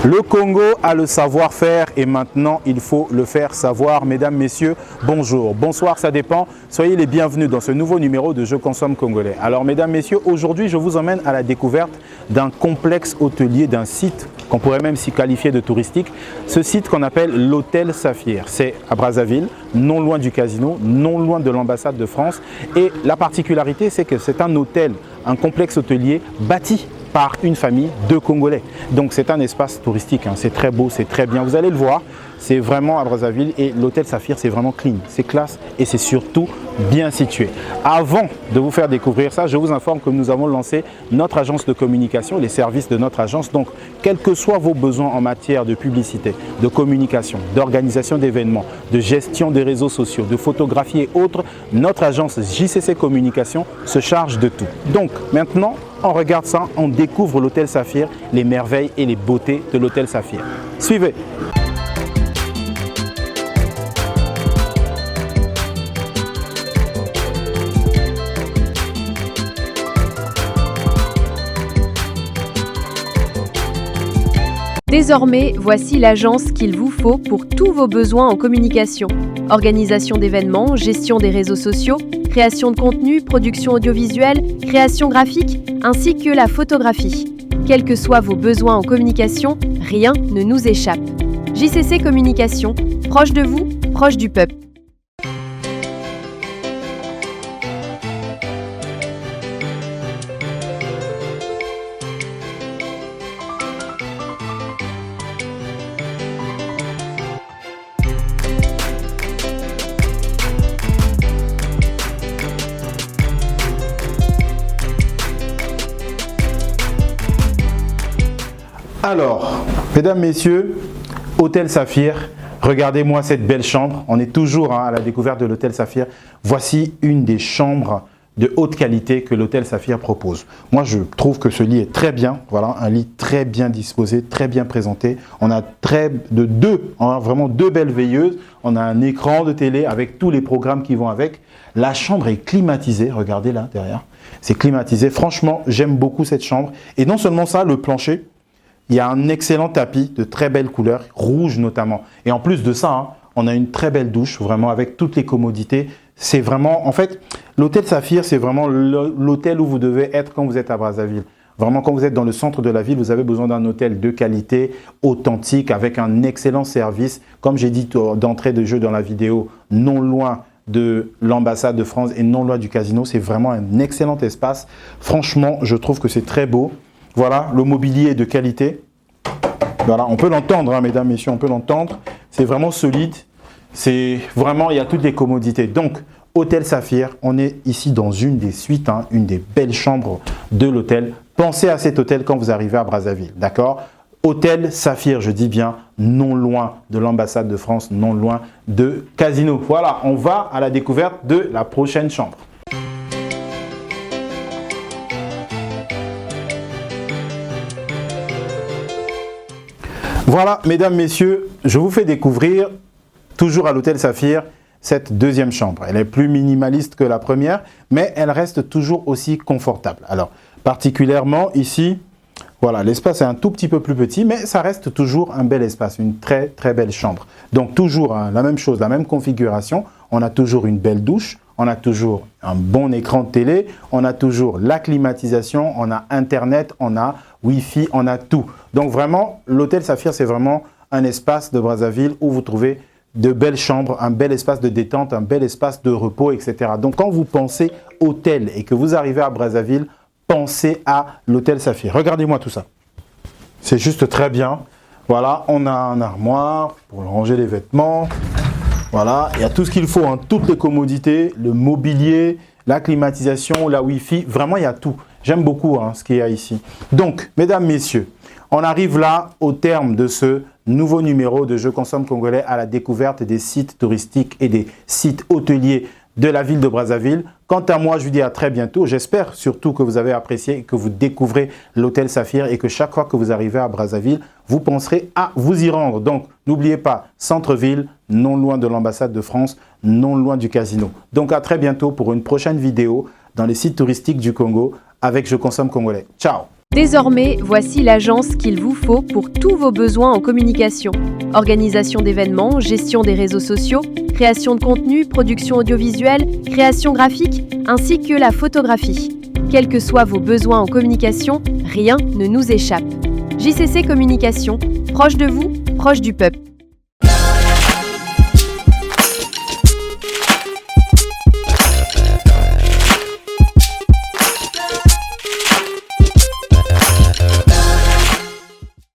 Le Congo a le savoir-faire et maintenant il faut le faire savoir. Mesdames, messieurs, bonjour, bonsoir, ça dépend. Soyez les bienvenus dans ce nouveau numéro de Je consomme congolais. Alors mesdames, messieurs, aujourd'hui je vous emmène à la découverte d'un complexe hôtelier, d'un site qu'on pourrait même s'y qualifier de touristique. Ce site qu'on appelle l'Hôtel Saphir. C'est à Brazzaville, non loin du casino, non loin de l'ambassade de France. Et la particularité, c'est que c'est un hôtel, un complexe hôtelier bâti par une famille de Congolais. Donc c'est un espace touristique, hein. C'est très beau, c'est très bien. Vous allez le voir, c'est vraiment à Brazzaville et l'hôtel Saphir, c'est vraiment clean, c'est classe et c'est surtout bien situé. Avant de vous faire découvrir ça, je vous informe que nous avons lancé notre agence de communication, les services de notre agence. Donc, quels que soient vos besoins en matière de publicité, de communication, d'organisation d'événements, de gestion des réseaux sociaux, de photographie et autres, notre agence JCC Communication se charge de tout. Donc, maintenant, on regarde ça, on découvre l'hôtel Saphir, les merveilles et les beautés de l'hôtel Saphir. Suivez. Désormais, voici l'agence qu'il vous faut pour tous vos besoins en communication. Organisation d'événements, gestion des réseaux sociaux, création de contenu, production audiovisuelle, création graphique, ainsi que la photographie. Quels que soient vos besoins en communication, rien ne nous échappe. JCC Communication, proche de vous, proche du peuple. Alors, mesdames, messieurs, hôtel Saphir, regardez-moi cette belle chambre. On est toujours à la découverte de l'hôtel Saphir. Voici une des chambres de haute qualité que l'hôtel Saphir propose. Moi, je trouve que ce lit est très bien. Voilà, un lit très bien disposé, très bien présenté. On a vraiment deux belles veilleuses. On a un écran de télé avec tous les programmes qui vont avec. La chambre est climatisée. Regardez là, derrière. C'est climatisé. Franchement, j'aime beaucoup cette chambre. Et non seulement ça, le plancher. Il y a un excellent tapis de très belles couleurs, rouge notamment. Et en plus de ça, hein, on a une très belle douche, vraiment avec toutes les commodités. C'est vraiment, en fait, l'hôtel Saphir, c'est vraiment l'hôtel où vous devez être quand vous êtes à Brazzaville. Vraiment, quand vous êtes dans le centre de la ville, vous avez besoin d'un hôtel de qualité, authentique, avec un excellent service. Comme j'ai dit d'entrée de jeu dans la vidéo, non loin de l'ambassade de France et non loin du casino. C'est vraiment un excellent espace. Franchement, je trouve que c'est très beau. Voilà, le mobilier est de qualité. Voilà, on peut l'entendre, hein, mesdames, messieurs, on peut l'entendre. C'est vraiment solide. C'est vraiment, il y a toutes les commodités. Donc, hôtel Saphir, on est ici dans une des suites, hein, une des belles chambres de l'hôtel. Pensez à cet hôtel quand vous arrivez à Brazzaville, d'accord? Hôtel Saphir, je dis bien, non loin de l'ambassade de France, non loin de Casino. Voilà, on va à la découverte de la prochaine chambre. Voilà, mesdames, messieurs, je vous fais découvrir, toujours à l'hôtel Saphir, cette deuxième chambre. Elle est plus minimaliste que la première, mais elle reste toujours aussi confortable. Alors, particulièrement ici, voilà, l'espace est un tout petit peu plus petit, mais ça reste toujours un bel espace, une très très belle chambre. Donc toujours hein, la même chose, la même configuration. On a toujours une belle douche, on a toujours un bon écran de télé, on a toujours la climatisation, on a Internet, on a Wi-Fi, on a tout. Donc vraiment, l'hôtel Saphir, c'est vraiment un espace de Brazzaville où vous trouvez de belles chambres, un bel espace de détente, un bel espace de repos, etc. Donc quand vous pensez hôtel et que vous arrivez à Brazzaville, pensez à l'hôtel Saphir. Regardez-moi tout ça. C'est juste très bien. Voilà, on a un armoire pour ranger les vêtements. Voilà, il y a tout ce qu'il faut, hein, toutes les commodités, le mobilier, la climatisation, la Wi-Fi. Vraiment, il y a tout. J'aime beaucoup hein, ce qu'il y a ici. Donc, mesdames, messieurs, on arrive là au terme de ce nouveau numéro de Je consomme congolais à la découverte des sites touristiques et des sites hôteliers de la ville de Brazzaville. Quant à moi, je vous dis à très bientôt. J'espère surtout que vous avez apprécié et que vous découvrez l'hôtel Saphir et que chaque fois que vous arrivez à Brazzaville, vous penserez à vous y rendre. Donc, n'oubliez pas, centre-ville, non loin de l'ambassade de France, non loin du casino. Donc, à très bientôt pour une prochaine vidéo dans les sites touristiques du Congo avec Je consomme congolais. Ciao! Désormais, voici l'agence qu'il vous faut pour tous vos besoins en communication. Organisation d'événements, gestion des réseaux sociaux, création de contenu, production audiovisuelle, création graphique, ainsi que la photographie. Quels que soient vos besoins en communication, rien ne nous échappe. JCC Communication, proche de vous, proche du peuple.